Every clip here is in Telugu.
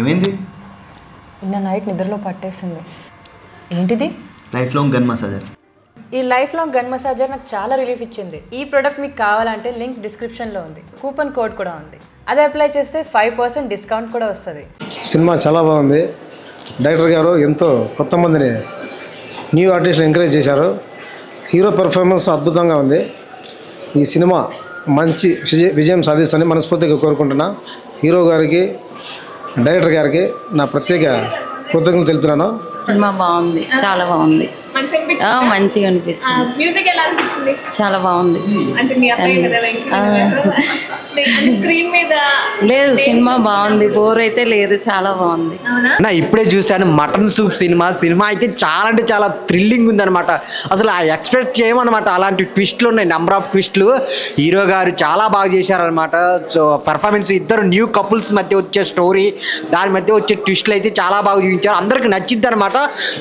ఏమైంది? నిన్న నైట్ నిద్రలో పట్టేసింది. ఏంటిది? Life long gun massager. ఈ లైఫ్ లాంగ్ గన్ మసాజర్ నాకు చాలా రిలీఫ్ ఇచ్చింది. ఈ ప్రోడక్ట్ మీకు కావాలంటే లింక్ డిస్క్రిప్షన్లో ఉంది. కూపన్ కోడ్ కూడా ఉంది. అది అప్లై చేస్తే 5% డిస్కౌంట్ కూడా వస్తుంది. సినిమా చాలా బాగుంది. డైరెక్టర్ గారు ఎంతో కొత్త మందిని న్యూ ఆర్టిస్టులు ఎంకరేజ్ చేశారు. హీరో పెర్ఫార్మెన్స్ అద్భుతంగా ఉంది. ఈ సినిమా మంచి విజయం సాధిస్తుందని మనస్ఫూర్తిగా కోరుకుంటున్నా. హీరో గారికి, డైరెక్టర్ గారికి నా ప్రత్యేక కృతజ్ఞతలు తెలుపుతున్నాను. సినిమా బాగుంది, చాలా బాగుంది, మంచిగా అనిపించింది. మ్యూజిక్ ఎలా అనిపించింది? చాలా బాగుంది. అంటే మీ అబ్బాయి కదా స్క్రీన్ మీద లేదు, సినిమా బాగుంది, బోర్ అయితే లేదు, చాలా బాగుంది. నా ఇప్పుడే చూశాను మటన్ సూప్ సినిమా. సినిమా అయితే చాలా అంటే చాలా థ్రిల్లింగ్ ఉందన్నమాట. అసలు ఆ ఎక్స్పెక్ట్ చేయమన్నమాట. అలాంటి ట్విస్ట్లు ఉన్నాయి, నెంబర్ ఆఫ్ ట్విస్ట్లు. హీరో గారు చాలా బాగా చేశారనమాట. సో పర్ఫార్మెన్స్, ఇద్దరు న్యూ కపుల్స్ మధ్య వచ్చే స్టోరీ, దాని మధ్య వచ్చే ట్విస్ట్లు అయితే చాలా బాగా చూపించారు. అందరికి నచ్చిద్ది అనమాట.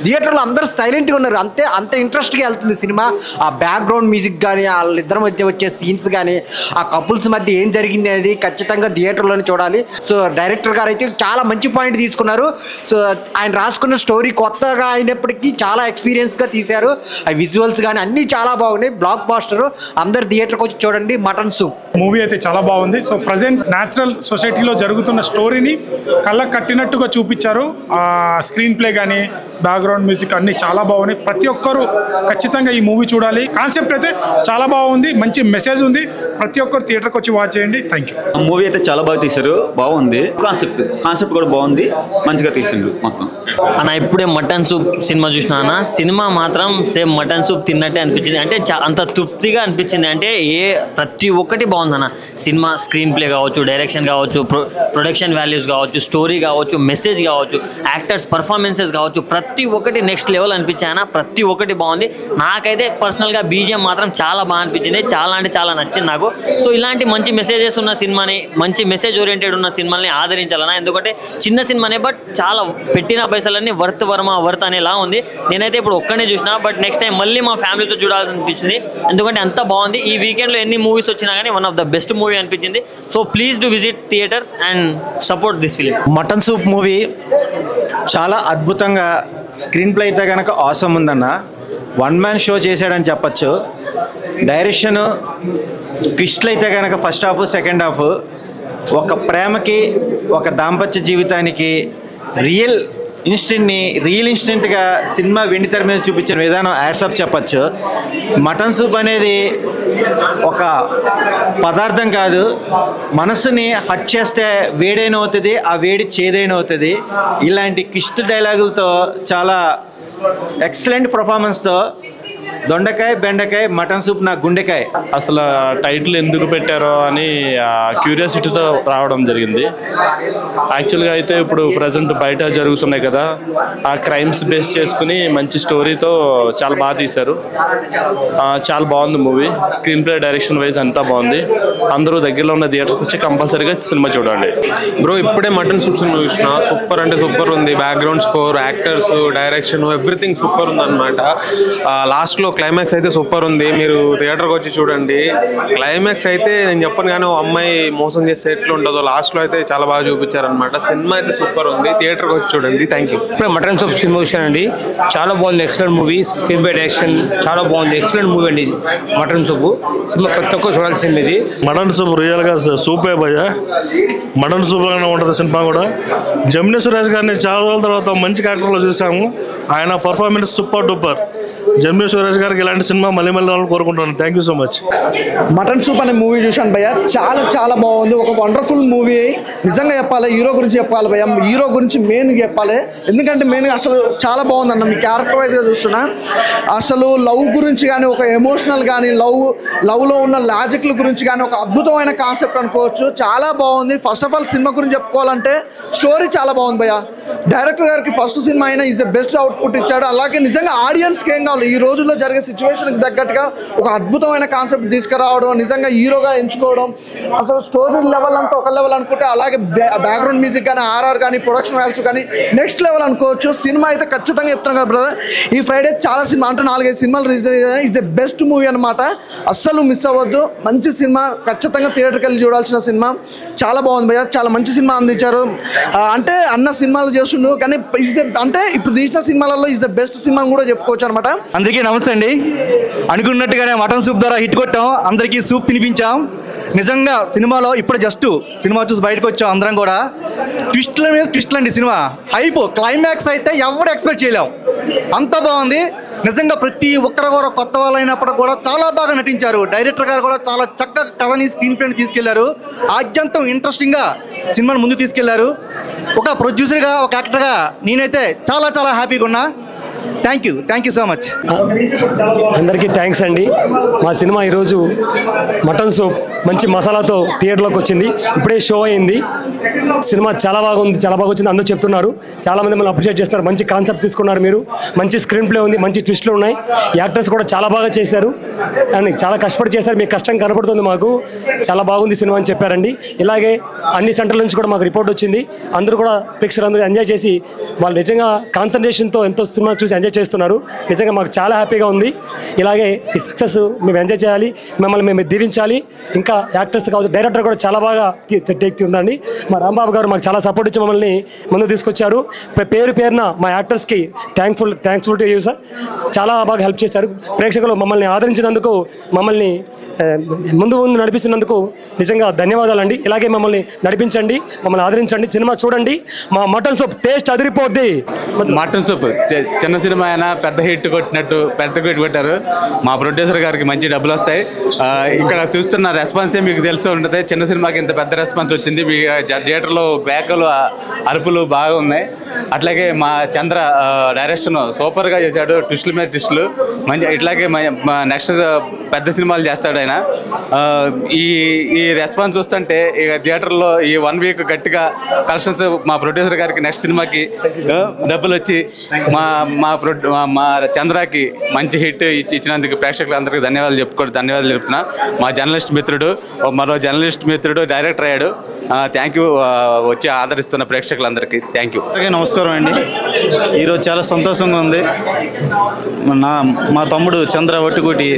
థియేటర్లో అందరూ సైలెంట్గా ఉన్నారు. అంత ఇంట్రెస్ట్గా వెళ్తుంది సినిమా. ఆ బ్యాక్గ్రౌండ్ మ్యూజిక్ కానీ, వాళ్ళిద్దరి మధ్య వచ్చే సీన్స్ కానీ, ఆ కపుల్స్ మధ్య ఏం జరిగింది అనేది ఖచ్చితంగా థియేటర్లోనే చూడాలి. సో డైరెక్టర్ గారు అయితే చాలా మంచి పాయింట్ తీసుకున్నారు. సో ఆయన రాసుకున్న స్టోరీ కొత్తగా అయినప్పటికీ చాలా ఎక్స్పీరియన్స్గా తీశారు. ఆ విజువల్స్ కానీ అన్నీ చాలా బాగున్నాయి. Blockbuster. అందరు థియేటర్కి వచ్చి చూడండి మటన్ సూప్ మూవీ అయితే చాలా బాగుంది. సో ప్రజెంట్ న్యాచురల్ సొసైటీలో జరుగుతున్న స్టోరీని కళ్ళకు కట్టినట్టుగా చూపించారు. ఆ స్క్రీన్ ప్లే కానీ, బ్యాక్గ్రౌండ్ మ్యూజిక్ అన్నీ చాలా బాగున్నాయి. ప్రతి ఒక్కరు ఖచ్చితంగా ఈ మూవీ చూడాలి. కాన్సెప్ట్ అయితే చాలా బాగుంది, మంచి మెసేజ్ ఉంది. ప్రతి ఒక్కరు థియేటర్కి వచ్చి వాచ్ చేయండి. Thank you. మూవీ అయితే చాలా బాగా తీశారు, బాగుంది. కాన్సెప్ట్ కూడా బాగుంది, మంచిగా తీసిండ్రు మొత్తం. అన్న ఇప్పుడే మటన్ సూప్ సినిమా చూసినా అన్న, సినిమా మాత్రం సేమ్ మటన్ సూప్ తిన్నట్టే అనిపించింది. అంటే అంత తృప్తిగా అనిపించింది. అంటే ప్రతి ఒక్కటి బాగుందన్న. సినిమా స్క్రీన్ ప్లే కావచ్చు, డైరెక్షన్ కావచ్చు, ప్రొడక్షన్ వాల్యూస్ కావచ్చు, స్టోరీ కావచ్చు, మెసేజ్ కావచ్చు, యాక్టర్స్ పర్ఫార్మెన్సెస్ కావచ్చు, ప్రతి ఒక్కటి నెక్స్ట్ లెవెల్ అనిపించాయన్న. ప్రతి ఒక్కటి బాగుంది. నాకైతే పర్సనల్గా బీజిఎం మాత్రం చాలా బాగా అనిపించింది. చాలా అంటే చాలా నచ్చింది నాకు. సో ఇలాంటి మంచి మెసేజెస్ ఉన్న సినిమాని, మంచి మెసేజ్ ఓరియంటెడ్ ఉన్న సినిమాని ఆదరించాలన్నా. ఎందుకంటే చిన్న సినిమానే, బట్ చాలా పెట్టిన పైసలన్నీ వర్త్ అనేలా ఉంది. నేనైతే ఇప్పుడు ఒక్కనే చూసినా, బట్ నెక్స్ట్ టైం మళ్ళీ మా ఫ్యామిలీతో చూడాలనిపించింది. ఎందుకంటే అంత బాగుంది. ఈ వీకెండ్లో ఎన్ని మూవీస్ వచ్చినా కానీ one of the best movie అనిపించింది. So please do visit theatre and support this film. Mutton soup movie చాలా అద్భుతంగా, స్క్రీన్ ప్లే అయితే కనుక ఆసమ్ ఉందన్న. వన్ మ్యాన్ షో చేశాడని చెప్పచ్చు. డైరెక్షన్, ట్విస్ట్లు అయితే కనుక ఫస్ట్ హాఫ్, సెకండ్ హాఫ్, ఒక ప్రేమకి, ఒక దాంపత్య జీవితానికి రియల్ ఇన్స్టెంట్గా సినిమా వెండితెర మీద చూపించిన విధానం యాడ్సప్ చెప్పచ్చు. మటన్ సూప్ అనేది ఒక పదార్థం కాదు, మనసుని హట్ చేస్తే వేడైన అవుతుంది, ఆ వేడి చేదైన అవుతుంది. ఇలాంటి కిస్ట్ డైలాగులతో చాలా ఎక్సలెంట్ పర్ఫార్మెన్స్తో దొండకాయ, బెండకాయ, మటన్ సూప్ నా గుండెకాయ. అసలు టైటిల్ ఎందుకు పెట్టారో అని క్యూరియాసిటీతో రావడం జరిగింది. యాక్చువల్గా అయితే ఇప్పుడు ప్రజెంట్ బయట జరుగుతున్నాయి కదా, ఆ క్రైమ్స్ బేస్ చేసుకుని మంచి స్టోరీతో చాలా బాగా తీశారు. చాలా బాగుంది movie. Screen play, direction wise అంతా బాగుంది. అందరూ దగ్గరలో ఉన్న థియేటర్కి వచ్చి కంపల్సరీగా సినిమా చూడండి. బ్రో ఇప్పుడే మటన్ సూప్ సినిమా చూసిన, సూపర్ అంటే సూపర్ ఉంది. Background score, actors, direction, everything super ఉంది అనమాట. లాస్ట్లో క్లైమాక్స్ అయితే సూపర్ ఉంది. మీరు థియేటర్కి వచ్చి చూడండి. క్లైమాక్స్ అయితే నేను చెప్పను కానీ ఓ అమ్మాయి మోసం చేస్తే ఎట్లా ఉంటుందో లాస్ట్లో అయితే చాలా బాగా చూపించారనమాట. సినిమా అయితే సూపర్ ఉంది. థియేటర్కి వచ్చి చూడండి. Thank you. ఇప్పుడు మటన్ సూప్ సినిమా చూశానండి, చాలా బాగుంది. Excellent movie. Screen by direction చాలా బాగుంది. ఎక్సలెంట్ మూవీ అండి మటన్ సూప్ సినిమా. ప్రతి ఒక్కరు చూడాల్సింది ఇది. మటన్ సూప్ రియల్గా సూపే భయ్యా. మటన్ సూప్ లాగానే ఉంటుంది సినిమా కూడా. జమినీ సురేష్ గారిని చాలా రోజుల తర్వాత మంచి క్యారెక్టర్లో చూసాము. ఆయన పర్ఫార్మెన్స్ సూపర్ డూపర్. జమినీ సురేష్ గారికి ఇలాంటి సినిమా మళ్ళీ రావాలని కోరుకుంటున్నాను. Thank you so much. Mutton soup అనే మూవీ చూశాను భయ్య, చాలా బాగుంది. ఒక వండర్ఫుల్ మూవీ. నిజంగా చెప్పాలి, హీరో గురించి చెప్పాలి భయ్య. హీరో గురించి మెయిన్గా చెప్పాలి. ఎందుకంటే మెయిన్గా అసలు చాలా బాగుందన్న. మీ క్యారెక్టర్ వైజ్గా చూస్తున్నా అసలు లవ్ గురించి కానీ, ఒక ఎమోషనల్ కానీ, లవ్లో ఉన్న లాజిక్ల గురించి కానీ ఒక అద్భుతమైన కాన్సెప్ట్ అనుకోవచ్చు. చాలా బాగుంది. ఫస్ట్ ఆఫ్ ఆల్ సినిమా గురించి చెప్పుకోవాలంటే స్టోరీ చాలా బాగుంది భయ్య. డైరెక్టర్ గారికి ఫస్ట్ సినిమా అయినా ఈజ్ ద బెస్ట్ అవుట్పుట్ ఇచ్చాడు. అలాగే నిజంగా ఆడియన్స్కి ఏం కావాలి. ఈ రోజుల్లో జరిగే సిచ్యువేషన్కి తగ్గట్టుగా ఒక అద్భుతమైన కాన్సెప్ట్ తీసుకురావడం, నిజంగా హీరోగా ఎంచుకోవడం, అసలు స్టోరీ లెవెల్ అంతా ఒక లెవెల్ అనుకుంటే అలాగే బ్యాక్గ్రౌండ్ మ్యూజిక్ కానీ, ఆర్ఆర్ కానీ, ప్రొడక్షన్ వాల్యూస్ కానీ నెక్స్ట్ లెవెల్ అనుకోవచ్చు. సినిమా అయితే ఖచ్చితంగా చెప్తాను కదా బ్రదర్, ఈ ఫ్రైడే చాలా సినిమా అంటే 4-5 సినిమాలు రిలీజ్ అయ్యాయి. ఇస్ ద బెస్ట్ మూవీ అనమాట, అస్సలు మిస్ అవ్వద్దు. మంచి సినిమా, ఖచ్చితంగా థియేటర్కి వెళ్ళి చూడాల్సిన సినిమా. చాలా బాగుంది భయ్య, చాలా మంచి సినిమా అందించారు. అంటే అన్న సినిమాలు చేస్తుండు కానీ అంటే ఇప్పుడు తీసిన సినిమాలలో ఇస్ ద బెస్ట్ సినిమా కూడా చెప్పుకోవచ్చు అనమాట. అందరికీ నమస్తే అండి. అనుకున్నట్టుగానే మటన్ సూప్ ద్వారా హిట్ కొట్టాం, అందరికీ సూప్ తినిపించాం. నిజంగా సినిమాలో ఇప్పుడు జస్ట్ సినిమా చూసి బయటకు వచ్చాం అందరం కూడా. ట్విస్ట్ల మీద ట్విస్ట్లు అండి సినిమా, హైప్ క్లైమాక్స్ అయితే ఎవరు ఎక్స్పెక్ట్ చేయలేం, అంత బాగుంది. నిజంగా ప్రతి ఒక్కరు కూడా కొత్త వాళ్ళు అయినప్పుడు కూడా చాలా బాగా నటించారు. డైరెక్టర్ గారు కూడా చాలా చక్కగా కథని స్క్రీన్ ప్లేని తీసుకెళ్లారు. ఆద్యంతం ఇంట్రెస్టింగ్గా సినిమాని ముందు తీసుకెళ్లారు. ఒక ప్రొడ్యూసర్గా, ఒక యాక్టర్గా నేనైతే చాలా చాలా హ్యాపీగా ఉన్నా. Thank you so much. అందరికీ థ్యాంక్స్ అండి. మా సినిమా ఈరోజు మటన్ సూప్ మంచి మసాలాతో థియేటర్లోకి వచ్చింది, ఇప్పుడే షో అయింది. సినిమా చాలా బాగుంది, చాలా బాగా వచ్చింది, అందరూ చెప్తున్నారు. చాలామంది మిమ్మల్ని అప్రిషియేట్ చేస్తారు. మంచి కాన్సెప్ట్ తీసుకున్నారు మీరు, మంచి స్క్రీన్ ప్లే ఉంది, మంచి ట్విస్ట్లు ఉన్నాయి. యాక్టర్స్ కూడా చాలా బాగా చేశారు అండ్ చాలా కష్టపడి చేశారు. మీ కష్టం కనపడుతుంది మాకు, చాలా బాగుంది సినిమా అని చెప్పారండి. ఇలాగే అన్ని సెంటర్ల నుంచి కూడా మాకు రిపోర్ట్ వచ్చింది. అందరూ కూడా ప్రేక్షకులు అందరూ ఎంజాయ్ చేసి వాళ్ళు నిజంగా కాన్సన్ట్రేషన్తో ఎంతో సినిమా చూసి ఎంజాయ్ చేస్తున్నారు. నిజంగా మాకు చాలా హ్యాపీగా ఉంది. ఇలాగే ఈ సక్సెస్ మేము ఎంజాయ్ చేయాలి, మిమ్మల్ని మేము దీవించాలి. ఇంకా యాక్టర్స్ కావచ్చు, డైరెక్టర్ కూడా చాలా బాగా టేక్ ఉందండి. మా రాంబాబు గారు మాకు చాలా సపోర్ట్ ఇచ్చి మమ్మల్ని ముందు తీసుకొచ్చారు. పేరున మా యాక్టర్స్కి థ్యాంక్ఫుల్ టు యూ సార్. చాలా బాగా హెల్ప్ చేశారు. ప్రేక్షకులు మమ్మల్ని ఆదరించినందుకు, మమ్మల్ని ముందు నడిపిస్తున్నందుకు నిజంగా ధన్యవాదాలండి. ఇలాగే మమ్మల్ని నడిపించండి, మమ్మల్ని ఆదరించండి. సినిమా చూడండి, మా మటన్ సూప్ టేస్ట్ అదిరిపోద్ది. మటన్ సూప్ చిన్న సినిమా అయినా పెద్ద హిట్ కొట్టారు. మా ప్రొడ్యూసర్ గారికి మంచి డబ్బులు వస్తాయి. ఇక్కడ చూస్తున్న రెస్పాన్సే మీకు తెలిసి ఉంటుంది. చిన్న సినిమాకి ఇంత పెద్ద రెస్పాన్స్ వచ్చింది. మీ థియేటర్లో కేకలు, అరుపులు బాగా ఉన్నాయి. అట్లాగే మా చంద్ర డైరెక్షన్ సూపర్గా చేశాడు, ట్విస్టుల మీద ట్విస్టులు మంచి. ఇట్లాగే నెక్స్ట్ పెద్ద సినిమాలు చేస్తాడు ఆయన. ఈ రెస్పాన్స్ చూస్తుంటే ఇక థియేటర్లో ఈ 1 వీక్ గట్టిగా కలెక్షన్స్ మా ప్రొడ్యూసర్ గారికి నెక్స్ట్ సినిమాకి డబ్బులు వచ్చి మా చంద్రకి మంచి హిట్ ఇచ్చినందుకు ప్రేక్షకులందరికీ ధన్యవాదాలు చెప్తున్నా. మా మరో జర్నలిస్ట్ మిత్రుడు డైరెక్టర్ అయ్యాడు. థ్యాంక్ యూ వచ్చి ఆదరిస్తున్న ప్రేక్షకులందరికీ థ్యాంక్ యూ. నమస్కారం అండి. ఈరోజు చాలా సంతోషంగా ఉంది. మా తమ్ముడు చంద్ర ఒట్టుకోటి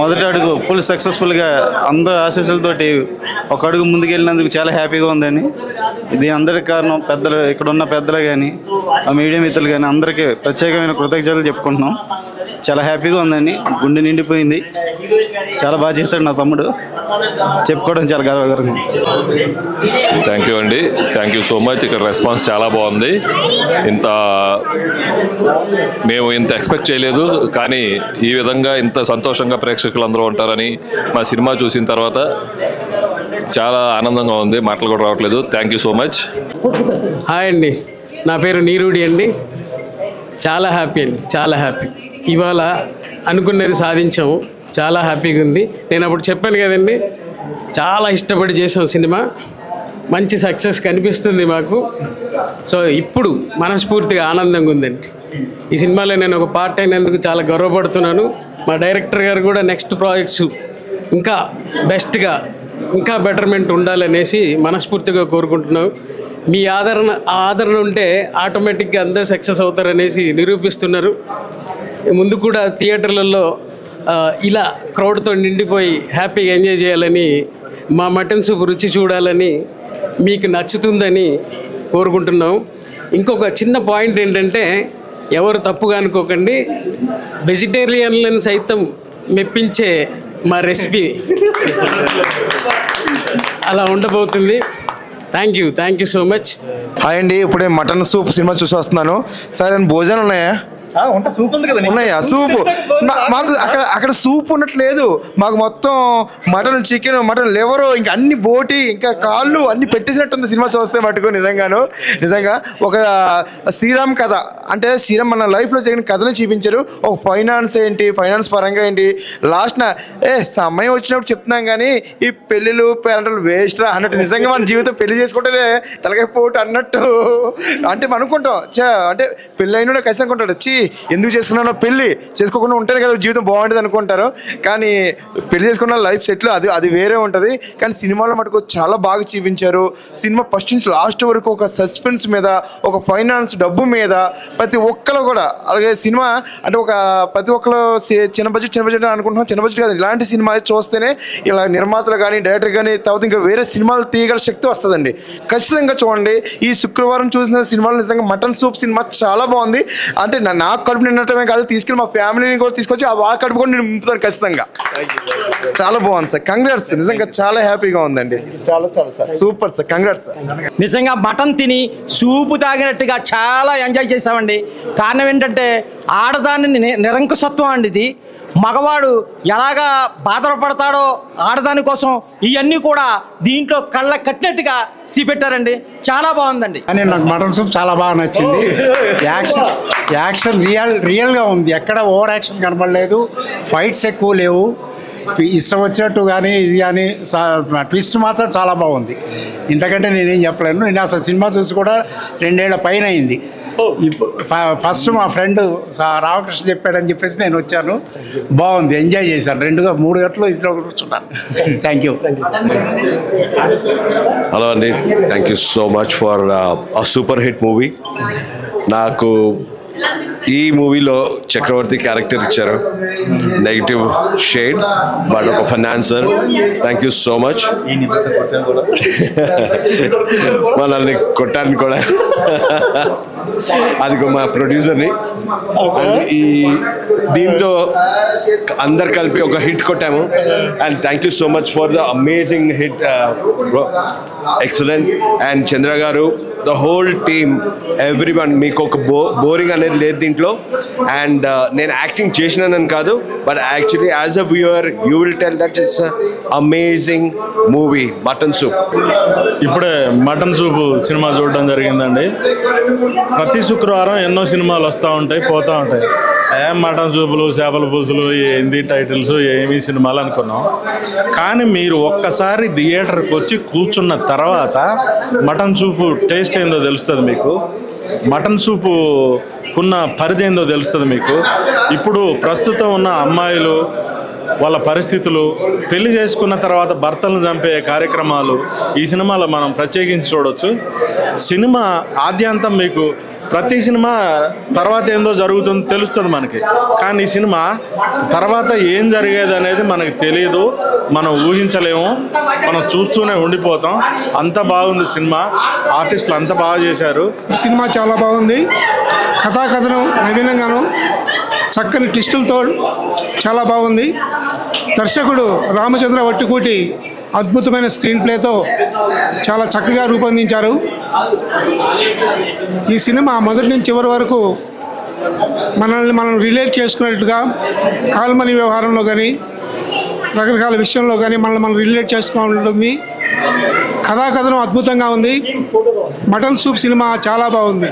మొదటి అడుగు ఫుల్ సక్సెస్ఫుల్గా అందరూ ఆశీస్సులతోటి ఒక అడుగు ముందుకెళ్ళినందుకు చాలా హ్యాపీగా ఉందని. దీని అందరికి కారణం పెద్దలు, ఇక్కడ ఉన్న పెద్దలు కానీ, ఆ మీడియా మిత్రులు కానీ అందరికీ ప్రత్యేకమైన కృతజ్ఞతలు చెప్పుకుంటున్నాం. చాలా హ్యాపీగా ఉందండి, గుండె నిండిపోయింది. చాలా బాగా చేశాడు నా తమ్ముడు, చెప్పుకోవడం చాలా గర్వకారంగా. థ్యాంక్ యూ అండి, థ్యాంక్ యూ సో మచ్. ఇక్కడ రెస్పాన్స్ చాలా బాగుంది. మేము ఇంత ఎక్స్పెక్ట్ చేయలేదు, కానీ ఈ విధంగా ఇంత సంతోషంగా ప్రేక్షకులు అందరూ ఉంటారని మా సినిమా చూసిన తర్వాత చాలా ఆనందంగా ఉంది, మాటలు కూడా రావట్లేదు. Thank you so much. Hi అండి, నా పేరు నీరుడి అండి. చాలా హ్యాపీ అండి, చాలా హ్యాపీ. ఇవాళ అనుకున్నది సాధించాము, చాలా హ్యాపీగా ఉంది. నేను అప్పుడు చెప్పాను కదండి, చాలా ఇష్టపడి చేసాం సినిమా, మంచి సక్సెస్ కనిపిస్తుంది మాకు. సో ఇప్పుడు మనస్ఫూర్తిగా ఆనందంగా ఉందండి. ఈ సినిమాలో నేను ఒక పార్ట్ అయినందుకు చాలా గర్వపడుతున్నాను. మా డైరెక్టర్ గారు కూడా నెక్స్ట్ ప్రాజెక్ట్స్ ఇంకా బెస్ట్గా, ఇంకా బెటర్మెంట్ ఉండాలనేసి మనస్ఫూర్తిగా కోరుకుంటున్నాం. మీ ఆదరణ ఉంటే ఆటోమేటిక్గా అందరూ సక్సెస్ అవుతారనేసి నిరూపిస్తున్నారు. ముందు కూడా థియేటర్లలో ఇలా క్రౌడ్తో నిండిపోయి హ్యాపీగా ఎంజాయ్ చేయాలని, మా మటన్ సూప్ రుచి చూడాలని, మీకు నచ్చుతుందని కోరుకుంటున్నాం. ఇంకొక చిన్న పాయింట్ ఏంటంటే, ఎవరు తప్పుగా అనుకోకండి, వెజిటేరియన్లను సైతం మెప్పించే మా రెసిపీ అలా ఉండబోతుంది. Thank you so much. Hi అండి, ఇప్పుడే మటన్ సూప్ సినిమా చూసి వస్తున్నాను. సరే భోజనం ఉన్నాయా? సూప్ ఉంది కదా, ఉన్నాయా సూప్? మాకు అక్కడ సూప్ ఉన్నట్లేదు, మాకు మొత్తం మటన్, చికెన్, మటన్ లివరు, ఇంకా అన్ని బోటి, ఇంకా కాళ్ళు అన్ని పెట్టేసినట్టుంది సినిమా చూస్తే మటుకు. నిజంగా ఒక శ్రీరామ్ కథ, అంటే శ్రీరామ్ మన లైఫ్లో జరిగిన కథను చూపించారు. ఒక ఫైనాన్స్ పరంగా ఏంటి, లాస్ట్న సమయం వచ్చినప్పుడు చెప్తున్నాం కానీ ఈ పెళ్ళిళ్ళు పేరెంటలు వేస్ట్ రా అన్నట్టు. నిజంగా మన జీవితం పెళ్లి చేసుకుంటేనే తలకాయ పోటు అన్నట్టు. అంటే మనం అనుకుంటాం అంటే పెళ్ళి అయిన ఖచ్చితంగా అనుకుంటాడు, ఎందుకు చేసుకున్నానో పెళ్ళి చేసుకోకుండా ఉంటేనే కదా జీవితం బాగుంటుంది అనుకుంటారు, కానీ పెళ్లి చేసుకున్న లైఫ్ సెటిల్ అది వేరే ఉంటుంది. కానీ సినిమాలో మటుకు చాలా బాగా చూపించారు. సినిమా ఫస్ట్ నుంచి లాస్ట్ వరకు ఒక సస్పెన్స్ మీద, ఒక ఫైనాన్స్ డబ్బు మీద ప్రతి ఒక్కరు కూడా, అలాగే సినిమా అంటే ఒక ప్రతి ఒక్కరు చిన్న బడ్జెట్ అనుకుంటున్నాం, చిన్న బడ్జెట్ కాదు, ఇలాంటి సినిమా చూస్తేనే ఇలా నిర్మాతలు కానీ డైరెక్టర్ కానీ తర్వాత ఇంకా వేరే సినిమాలు తీయగల శక్తి వస్తుందండి. ఖచ్చితంగా చూడండి. ఈ శుక్రవారం చూసిన సినిమాలు నిజంగా మటన్ సూప్ సినిమా చాలా బాగుంది. అంటే నాకు కడుపు నిండటమే కాదు, తీసుకెళ్ళి మా ఫ్యామిలీని కూడా తీసుకొచ్చి ఆ కడుపు కూడా నేను నింపుతాను ఖచ్చితంగా. చాలా బాగుంది సార్, కంగ్రాట్స్. నిజంగా చాలా హ్యాపీగా ఉందండి. చాలా sir, super sir, congrats sir. నిజంగా మటన్ తిని సూపు తాగినట్టుగా చాలా ఎంజాయ్ చేసామండి. కారణం ఏంటంటే ఆడదాని నిరంకుశత్వం అండి ఇది. మగవాడు ఎలాగా బాధపడతాడో ఆడదాని కోసం ఇవన్నీ కూడా దీంట్లో కళ్ళ కట్టినట్టుగా చూపెట్టారండి. చాలా బాగుందండి. అని నాకు మటన్ సూప్ చాలా బాగా నచ్చింది. యాక్షన్ రియల్గా ఉంది, ఎక్కడ ఓవర్ యాక్షన్ కనబడలేదు, ఫైట్స్ ఎక్కువ లేవు, ఇష్టం వచ్చినట్టు కానీ ఇది కానీ ట్విస్ట్ మాత్రం చాలా బాగుంది. ఇంతకంటే నేనేం చెప్పలేను. నేను అసలు సినిమా చూసి కూడా 2 ఏళ్ల పైన అయింది. ఫస్ట్ మా ఫ్రెండ్ రామకృష్ణ చెప్పాడని చెప్పేసి నేను వచ్చాను. బాగుంది, ఎంజాయ్ చేశాను. 2-3 గంటలు ఇంట్లో కూర్చున్నాను. Thank you. హలో అండి, thank you so much for a super hit movie. నాకు ఈ మూవీలో చక్రవర్తి క్యారెక్టర్ ఇచ్చారు, నెగిటివ్ షేడ్ బట్ ఒక financer. Thank you so much. మనల్ని కొట్టాను కూడా, అది మా ప్రొడ్యూసర్ని. ఈ దీంతో అందరు కలిపి ఒక హిట్ కొట్టాము. And thank you so much for the amazing hit, excellent. And Chandra garu, the whole team, everyone. మీకు ఒక బోరింగ్ అనేది లేదు దీంట్లో. అండ్ నేను యాక్టింగ్ చేసినానని కాదు, but actually as a viewer you will tell that it's amazing movie mutton soup. ఇప్పుడే మటన్ సూప్ సినిమా చూడడం జరిగిందండి. ప్రతి శుక్రవారం ఎన్నో సినిమాలు వస్తూ ఉంటాయి, పోతూ ఉంటాయి. మటన్ సూపులు, చేపల పులుసులు, హిందీ టైటిల్స్, ఏమీ సినిమాలు అనుకున్నాం. కానీ మీరు ఒక్కసారి థియేటర్కి వచ్చి కూర్చున్న తర్వాత మటన్ సూపు టేస్ట్ ఏందో తెలుస్తుంది మీకు. మటన్ సూపు ఉన్న పరిధి ఏందో తెలుస్తుంది మీకు. ఇప్పుడు ప్రస్తుతం ఉన్న అమ్మాయిలు, వాళ్ళ పరిస్థితులు, పెళ్లి చేసుకున్న తర్వాత భర్తలను చంపే కార్యక్రమాలు ఈ సినిమాలో మనం ప్రత్యేకించి చూడవచ్చు. సినిమా ఆద్యంతం మీకు ప్రతి సినిమా తర్వాత ఏందో జరుగుతుంది తెలుస్తుంది మనకి, కానీ ఈ సినిమా తర్వాత ఏం జరిగేది అనేది మనకు తెలియదు, మనం ఊహించలేము, మనం చూస్తూనే ఉండిపోతాం. అంత బాగుంది సినిమా, ఆర్టిస్టులు అంత బాగా చేశారు. సినిమా చాలా బాగుంది. కథాకథనం నవీనంగాను, చక్కని ట్విస్టులతో చాలా బాగుంది. దర్శకుడు రామచంద్ర వట్టికూటి అద్భుతమైన స్క్రీన్ ప్లేతో చాలా చక్కగా రూపొందించారు. ఈ సినిమా మొదటి నుంచి చివరి వరకు మనం రిలేట్ చేసుకున్నట్టుగా కాల్మనీ వ్యవహారంలో కానీ రకరకాల విషయంలో కానీ మనం రిలేట్ చేసుకోవాలంటుంది. కథాకథనం అద్భుతంగా ఉంది. మటన్ సూప్ సినిమా చాలా బాగుంది.